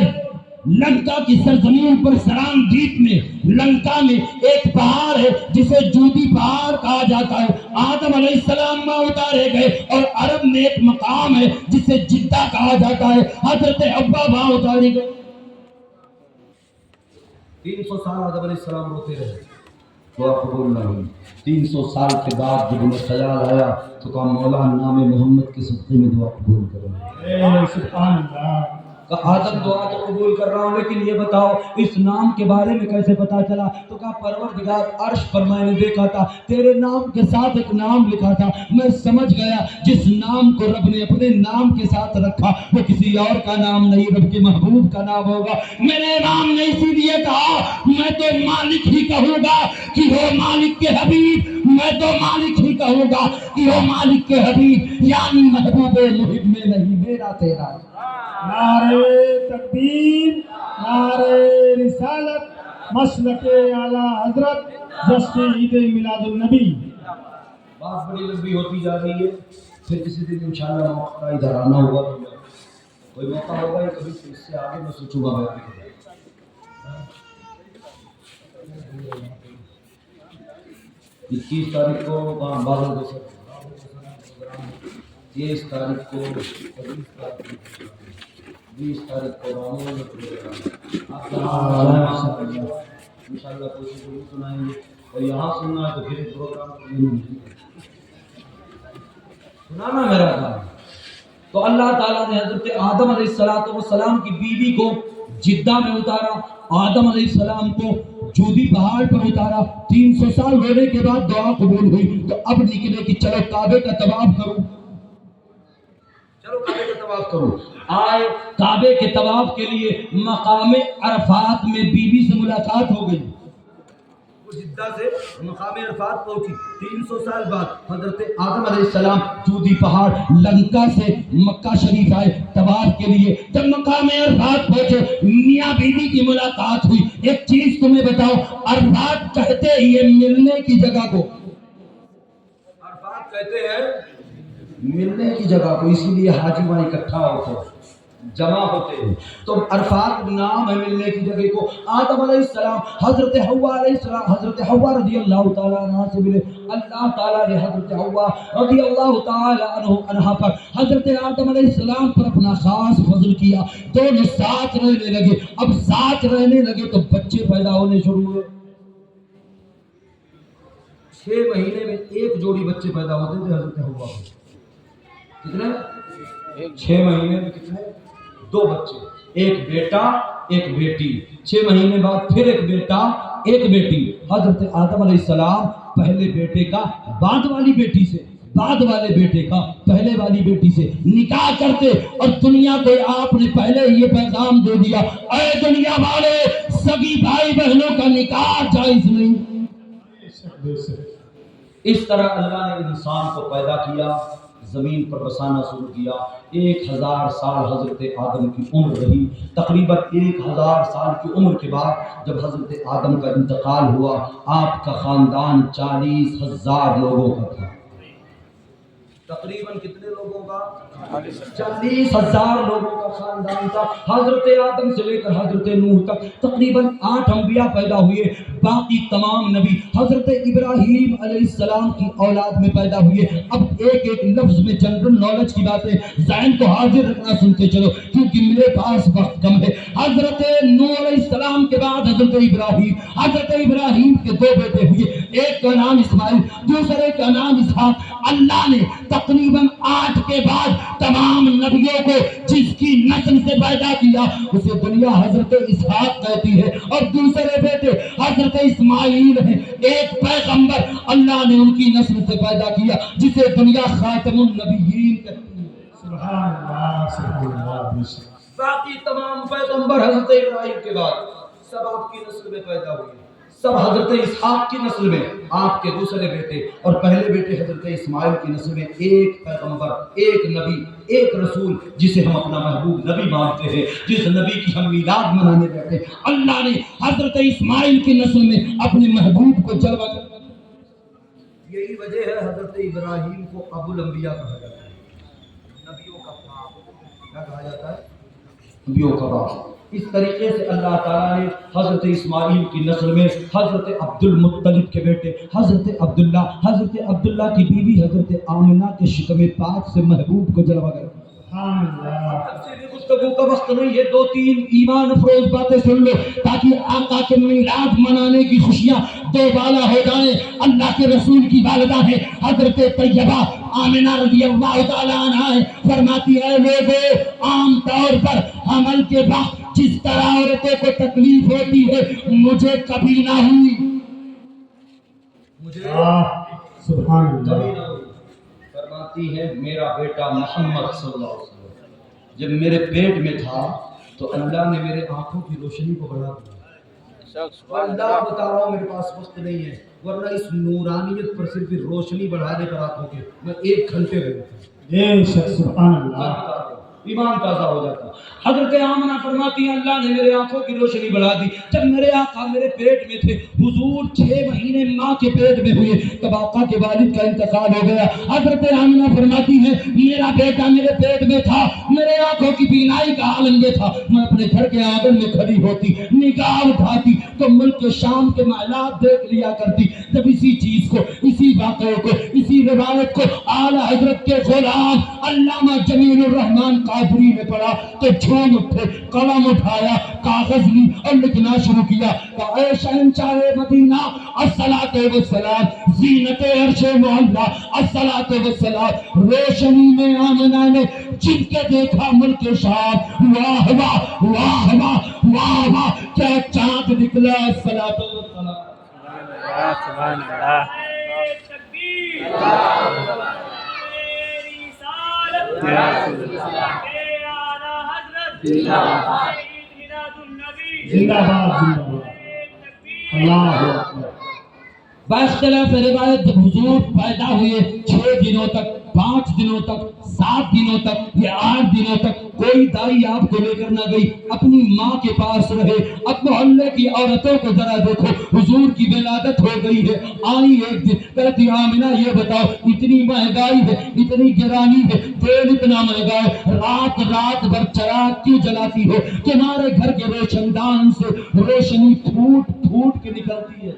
لنکا کی سرزمین پر سرام دیپ میں، لنکا میں ایک پہاڑ ہے جسے جودی پہاڑ کہا جاتا ہے، آدم علیہ السلام وہاں اتارے گئے، اور عرب میں ایک مقام ہے جسے جدہ کہا جاتا ہے، حضرت حوا وہاں اتارے گئے۔ 300 سال آدم علیہ السلام روتے رہے، دعا قبول نہ ہوئی۔ 300 سال کے بعد جب انہیں خیال آیا تو کہا مولا نام محمد کے صدقے میں دعا قبول کرو۔ سبحان اللہ۔ کہا آدم دعا تو قبول کر رہا ہوں لیکن یہ بتاؤ اس نام کے بارے میں کیسے پتا چلا؟ تو کہا پروردگار عرش پر میں نے دیکھا تھا تیرے نام کے ساتھ ایک نام لکھا تھا، میں سمجھ گیا جس نام کو رب نے اپنے نام کے ساتھ رکھا وہ کسی اور کا نام نہیں، رب کے محبوب کا نام ہوگا۔ میں نے امام نے اسی لیے کہا میں تو مالک ہی کہوں گا کہ ہو مالک کے حبیب، میں تو مالک ہی کہوں گا کہ ہو مالک کے حبیب، یعنی محبوب محب میں نہیں میرا تیرا۔ نعرہ تکبیر، نعرہ رسالت، مسلک اعلی حضرت، جشن عید میلاد النبی۔ بات بڑی لمبی ہوتی جا رہی ہے، پھر کسی دن انشاءاللہ موقع ادھر آنا ہوگا، کوئی موقع ہوگا یا کبھی اس سے آگے میں سوچوں گا۔ میں 21 تاریخ کو بادل کو 23 تاریخ کو 20 تاریخ کو معمول میں انشاءاللہ کوشش ضرور سنائیں گے، اور یہاں سننا ہے تو پھر پروگرام سنانا میرا کام۔ تو اللہ تعالیٰ نے حضرت آدم علیہ السلام کی بیوی کو جدہ میں اتارا، آدم علیہ السلام کو جودی پہاڑ پر اتارا، 300 سال رہنے کے بعد دعا قبول ہوئی تو اب نکلے کہ چلو کعبے کا طواف کروں، چلو کعبے کا طواف کروں۔ آئے کعبے کے طواف کے لیے مقام عرفات میں بیوی سے ملاقات ہو گئی، جدہ سے مقام عرفات پہنچی، 300 سال بعد حضرت آدم علیہ السلام جودی پہاڑ لنکا سے مکہ شریف آئے طواف کے لیے۔ جب مقام عرفات پہنچے میاں بیوی کی ملاقات ہوئی۔ ایک چیز تمہیں بتاؤ، عرفات کہتے ہی ہے ملنے کی جگہ کو، عرفات کہتے ہیں ملنے کی جگہ کو، اسی لیے حاجی وہاں اکٹھا ہوتے ہیں، جمع ہوتے ہیں، تو عرفات نام ہے ملنے کی جگہ کو۔ آدم علیہ السلام حضرت حوا علیہ السلام، حضرت حوا رضی اللہ تعالیٰ عنہ سے ملے۔ اللہ تعالیٰ نے حضرت حوا رضی اللہ تعالیٰ عنہ پر حضرت آدم علیہ السلام پر اپنا خاص فضل کیا، دونوں ساتھ رہنے لگے۔ اب ساتھ رہنے لگے تو بچے پیدا ہونے شروع ہوئے۔ 6 مہینے میں ایک جوڑی بچے پیدا ہوتے تھے حضرت حوا کو۔ کتنے؟ 6 مہینے میں کتنے؟ 2 بچے، ایک بیٹا ایک بیٹی۔ 6 مہینے بعد پھر ایک بیٹا ایک بیٹی۔ حضرت آدم علیہ السلام پہلے بیٹے کا بعد والی بیٹی سے، بعد والے بیٹے کا پہلے والی بیٹی سے نکاح کرتے، اور دنیا کو آپ نے پہلے یہ پیغام دے دیا، اے دنیا والے سگی بھائی بہنوں کا نکاح جائز نہیں۔ اس طرح اللہ نے انسان کو پیدا کیا، زمین پر بسانا شروع کیا. 1000 سال حضرت آدم کی عمر رہی. تقریباً 1000 سال کی عمر کے بعد جب حضرت آدم کا انتقال ہوا، آپ کا خاندان 40,000 لوگوں کا تھا. تقریباً کتنے لوگوں کا؟ 40,000 لوگوں کا خاندان تھا. حضرت آدم سے لے کر حضرت نوح تک تقریباً 8 انبیاء پیدا ہوئے. باقی تمام نبی حضرت ابراہیم علیہ السلام کی اولاد میں پیدا ہوئے. اب ایک ایک لفظ میں جنرل نالج کی باتیں ذہن کو حاضر رکھنا سنتے چلو کیونکہ میرے پاس وقت کم ہے. حضرت نوح علیہ السلام کے بعد حضرت ابراہیم کے 2 بیٹے ہوئے. ایک کا نام اسماعیل، دوسرے کا نام اسحاق. اللہ نے تقریباً 8 کے بعد تمام نبیوں کو جس کی نسل سے پیدا کیا اسے دنیا حضرت اسحاق کہتی ہے، اور دوسرے بیٹے حضرت اسماعیل ہیں. ایک پیغمبر اللہ نے ان کی نسل سے پیدا کیا جسے دنیا خاتم النبیین کہتی ہے. سبحان اللہ سبحان اللہ. باقی تمام پیغمبر حضرت ابراہیم کے بعد سب آپ کی نسل میں پیدا ہوئے. سب حضرت اسحاق کی نسل میں آپ کے دوسرے بیٹے اور پہلے بیٹے حضرت اسماعیل کی نسل میں ایک پیغمبر، ایک نبی، ایک رسول جسے ہم اپنا محبوب نبی مانتے ہیں، جس نبی کی ہم میلاد منانے بیٹھے. اللہ نے حضرت اسماعیل کی نسل میں اپنے محبوب کو جلوہ کر. یہی وجہ ہے حضرت ابراہیم کو ابو الانبیاء کہا جاتا ہے، نبیوں کا باپ. کیا کہا جاتا ہے؟ نبیوں کا باپ. اس طریقے سے اللہ تعالیٰ نے حضرت اسماعیل کی نسل میں حضرت عبد المطلب کے بیٹے حضرت عبداللہ کی بیوی حضرت آمنہ کے شکم پاک سے محبوب کو جلوہ کر. گفتگو کا وقت نہیں ہے، 2-3 ایمان افروز باتیں سن لو تاکہ آقا کے میلاد منانے کی خوشیاں دو بالا ہو جائیں. اللہ کے رسول کی والدہ ہے حضرت طیبہ آمنہ رضی اللہ تعالیٰ عنہا ہے. فرماتی ہے لوگوں عام طور پر حمل کے وقت جس طرح عورتوں کو تکلیف ہوتی ہے مجھے کبھی نہ ہوئی. سبحان اللہ. فرماتی ہے میرا بیٹا محمد صلی اللہ علیہ وسلم جب میرے پیٹ میں تھا تو اللہ نے میرے آنکھوں کی روشنی کو بڑھا دیا. اللہ بتا رہا ہوں، میرے پاس وقت نہیں ہے ورنہ اس نورانیت پر صرف روشنی بڑھا دے کر آنکھوں کے میں 1 گھنٹے میں بے شک سبحان اللہ. ایمان تازہ ہو جاتا. حضرت آمنہ فرماتی ہیں اللہ نے میرے آنکھوں کی روشنی بڑھا دی. جب میرے آقا میرے پیٹ میں تھے، حضور 6 مہینے ماں کے پیٹ میں ہوئے تب آقا کے والد کا انتقال ہو گیا. حضرت آمنہ فرماتی ہیں میرا بیٹا میرے پیٹ میں تھا، میرے آنکھوں کی بینائی کا عالم یہ تھا، میں اپنے گھر کے آنگن میں کھڑی ہوتی، نگاہ اٹھاتی تو ملک شام کے محلات دیکھ لیا کرتی. جب اسی چیز کو، اسی واقعے کو، اسی روایت کو اعلیٰ حضرت کے غلام علامہ جمیل الرحمن قادری نے پڑھا تو جھوم اٹھے، قلم اٹھایا، کاغذ لی اور لکھنا شروع کیا. اے شہنشاہ مدینہ الصلاۃ والسلام، زینت عرش معلا الصلاۃ والسلام، روشنی میں آمنہ نے جن کے دیکھا ملک شام، واہ واہ واہ واہ واہ واہ کیا چاند نکلا. الصلاۃ والسلام. سبحان اللہ. زندہ باد اللہ اکبر. باختلاف روایت جب حضور پیدا ہوئے 6 دنوں تک، 5 دنوں تک، 7 دنوں تک یا 8 دنوں تک کوئی دائی آپ کو لے کر نہ گئی، اپنی ماں کے پاس رہے. اب محلے کی عورتوں کو ذرا دیکھو، حضور کی ولادت ہو گئی ہے. آئی ایک دن کہتی آمنہ یہ بتاؤ اتنی مہنگائی ہے، اتنی گرانی ہے، تیل اتنا مہنگا ہے، رات بھر چراغ کیوں جلاتی ہو؟ تمہارے گھر کے روشن دان سے روشنی پھوٹ پھوٹ کے نکلتی ہے.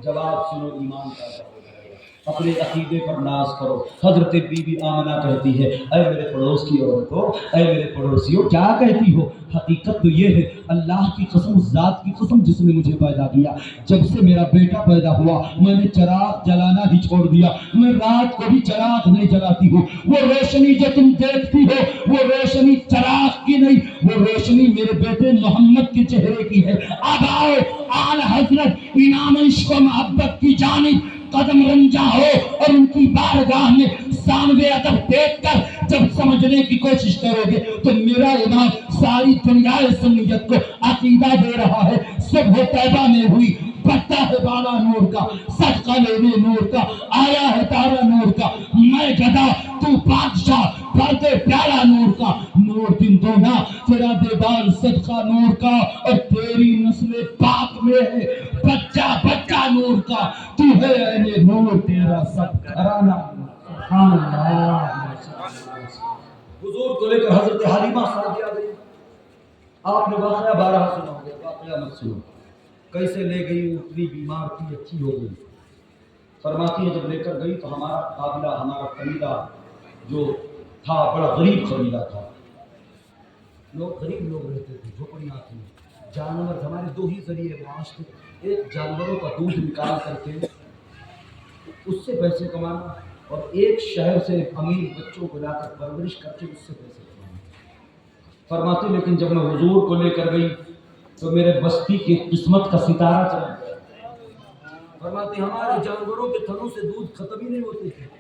جواب سنو، ایمان کا اپنے عقیدے پر ناز کرو. حضرت بی بی آمنہ کہتی ہے اے میرے پڑوس کی عورتوں، اے میرے پڑوسیوں، کیا کہتی ہو؟ حقیقت تو یہ ہے اللہ کی قسم، اس ذات کی قسم جس نے مجھے پیدا کیا، جب سے میرا بیٹا پیدا ہوا میں نے چراغ جلانا ہی چھوڑ دیا. میں رات کو بھی چراغ نہیں جلاتی ہوں. وہ روشنی جو تم دیکھتی ہو وہ روشنی چراغ کی نہیں، وہ روشنی میرے بیٹے محمد کے چہرے کی ہے. اب آؤ اعلی حضرت امام عشق و محبت کی جانب قدم رنجا ہو اور ان کی بارگاہ میں ثانوے ادب دیکھ کر جب سمجھنے کی کوشش کرو گے تو میرا امام ساری دنیا سنیت کو عقیدہ دے رہا ہے. صبح طیبہ میں ہوئی بچہ ہے بالا نور کا، صدقہ لینے نور کا، آیا ہے تارا نور کا، میں گدا تو بادشاہ، پردے پیارا نور کا، نور دن دونا تیرا دیدار صدقہ نور کا، اور تیری نسل پاک میں ہے بچہ بچہ نور کا، تو ہے اے نور تیرا سب گھرانہ۔ سبحان اللہ۔ حضور کو لے کر حضرت حلیمہ سعدیہ گئی، آپ نے واقعہ 12 سنا ہوگا، واقعہ مت سنو، کیسے لے گئی، اتنی بیمار تھی، اچھی ہو گئی۔ فرماتی ہے جب لے کر گئی تو ہمارا قابلہ، ہمارا قبیلہ جو تھا بڑا غریب قبیلہ تھا، لوگ غریب لوگ رہتے تھے، جھوپڑیاں تھیں، جانور، ہمارے دو ہی ذریعے معاش تھے، ایک جانوروں کا دودھ نکال کر کے اس سے پیسے کمانا، اور ایک شہر سے امیر بچوں کو لا کر پرورش کر کے اس سے پیسے کمانا۔ فرماتے لیکن جب میں حضور کو لے کر گئی تو میرے بستی کی قسمت کا ستارہ چلا گیا۔ فرماتے ہمارے جانوروں کے تھنوں سے دودھ ختم ہی نہیں ہوتے تھے،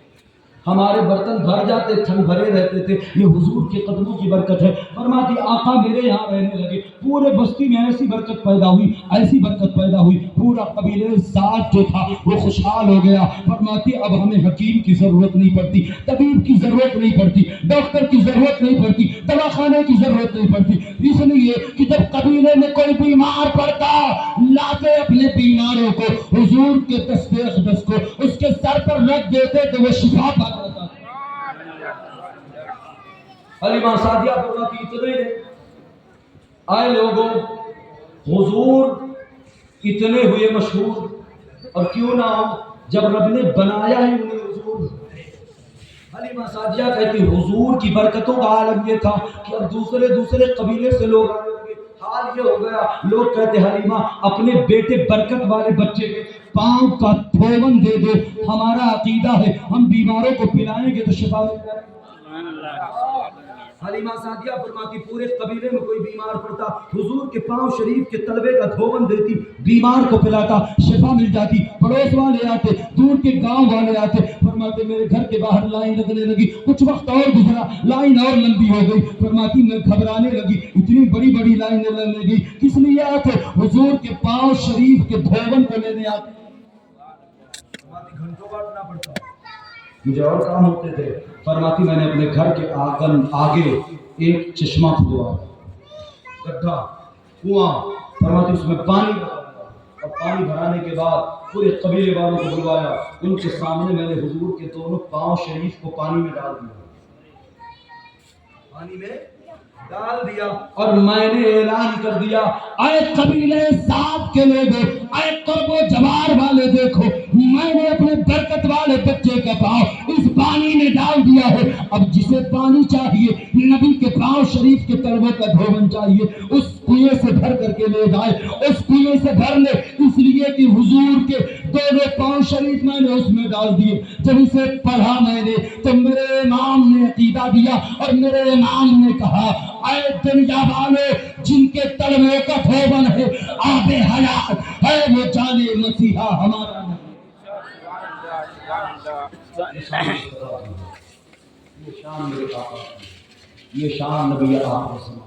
ہمارے برتن بھر جاتے، تھن بھرے رہتے تھے، یہ حضور کے قدموں کی برکت ہے۔ فرماتی آقا میرے یہاں رہنے لگے، پورے بستی میں ایسی برکت پیدا ہوئی، ایسی برکت پیدا ہوئی، پورا قبیلے ساتھ جو تھا وہ خوشحال ہو گیا۔ فرماتی اب ہمیں حکیم کی ضرورت نہیں پڑتی، طبیب کی ضرورت نہیں پڑتی، ڈاکٹر کی ضرورت نہیں پڑتی، دواخانے کی ضرورت نہیں پڑتی، اس لیے کہ جب قبیلے میں کوئی بیمار پڑتا لاتے اپنے بیماروں کو حضور کے دست اقدس کو اس کے سر پر رکھ دیتے تو وہ شفا پا جاتا۔ حلیمہ سعدیہ فرماتی اتنے آئے لوگوں، حضور اتنے ہوئے مشہور، اور کیوں نہ ہو جب رب نے بنایا ہی انہیں حضور۔ حلیمہ سعدیہ کہتی حضور کی برکتوں کا عالم یہ تھا کہ اب دوسرے قبیلے سے لوگ آنے لگے، حال یہ ہو گیا، لوگ کہتے حلیمہ اپنے بیٹے برکت والے بچے کے پاؤں کا تھوون دے دو، ہمارا عقیدہ ہے ہم بیماروں کو پلائیں گے تو شفا مل جائے۔ حلیمہ سعدیہ فرماتی پورے قبیلے میں کوئی بیمار پڑتا حضور کے پاؤں شریف کے تلوے کا دھوون دیتی، بیمار کو پلاتا، شفا مل جاتی۔ پڑوس والے آتے، دور کے گاؤں والے آتے، فرماتے میرے گھر کے باہر لائن لگنے لگی، کچھ وقت اور گزرا، لائن اور لمبی ہو گئی، فرماتی میں گھبرانے لگی، اتنی بڑی بڑی لائنیں لگنے لگی، کس لیے آتے؟ حضور کے پاؤں شریف کے دھوون کو لینے آتے۔ فرماتی گھنٹوں کاٹنا پڑتا، مجھے اور کام ہوتے تھے۔ فرماتی میں نے اپنے گھر کے آنگن آگے ایک چشمہ کھدوا، گڈھا، کنواں، فرماتی اس میں پانی بھرا، اور پانی بھرانے کے بعد پورے قبیلے والوں کو بلوایا، ان کے سامنے میں نے حضور کے دونوں پاؤں شریف کو پانی میں ڈال دیا، پانی میں ڈال دیا، اور میں نے اعلان کر دیا اے قبیلے صاحب کے لوگوں، اے قرب و جوار والے دیکھو، میں نے اپنے برکت والے بچے کا پاؤں اس پانی میں ڈال دیا ہے، اب جسے پانی چاہیے، نبی کے پاؤں شریف کے تلوے کا دھوون چاہیے، اس کنویں سے بھر کر کے لے جائے، اس کنویں سے بھر لے، اس لیے کہ حضور کے دونوں پاؤں شریف میں نے اس میں ڈال دیے۔ جب اسے پڑھا میں نے تو میرے امام نے عقیدہ دیا، اور میرے امام نے کہا اے دنیا والے جن کے تلوے کا دھوون ہے آب حیات ہے، وہ جانے مسیحا ہمارا نہیں۔ یہ شان میرے آقا کی، یہ شان نبی آقا کی۔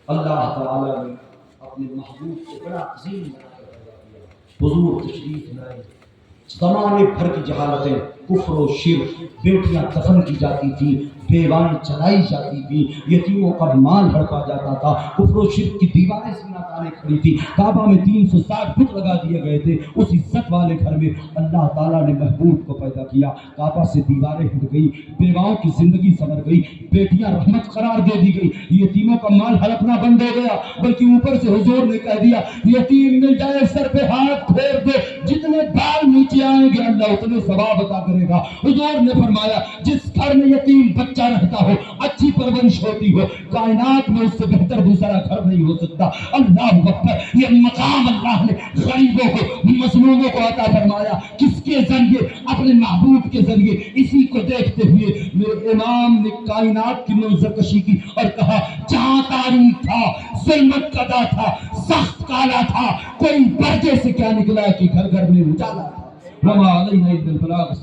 اللہ تعالیٰ نے اپنے محبوب کو بڑا عظیم بنا کر پیدا کیا۔ حضور تشریف لائے، زمانے بھر کی جہالتیں، کفر و شرک، بیٹیاں دفن کی جاتی تھیں، بیوائیں چلائی جاتی تھی، یتیموں کا مال ہڑپا جاتا تھا، کفر و شرک کی دیواریں سینہ تانے کھڑی تھی، کعبہ میں 360 بت لگا دیے گئے تھے۔ اس عزت والے گھر میں اللہ تعالیٰ نے محبوب کو پیدا کیا، کعبہ سے دیواریں ہٹ گئی، بیواؤں کی زندگی سنور گئی، بیٹیاں رحمت قرار دے دی گئی، یتیموں کا مال ہڑپنا بند ہو گیا، بلکہ اوپر سے حضور نے کہہ دیا یتیم مل جائے سر پہ ہاتھ پھیر دو، جتنے بال نیچے آئیں گے اللہ اتنے ثواب عطا کرے گا۔ حضور نے فرمایا جس گھر میں یتیم بچہ رہتا ہو، اچھی پرورش ہوتی ہو، کائنات میں اس سے بہتر دوسرا گھر نہیں ہو سکتا۔ اللہ اکبر، یہ مقام اللہ نے غریبوں کو، مظلوموں کو عطا فرمایا، کس کے ذریعے؟ اپنے محبوب کے ذریعے۔ اسی کو دیکھتے ہوئے میرے امام نے کائنات کی منظر کشی کی اور کہا جہاں تاریخ تھا، ظلمت قدا تھا، سخت کالا تھا، کوئی پردے سے کیا نکلا کہ گھر گھر میں اجالا تھا۔ وما علینا الا البلاغ۔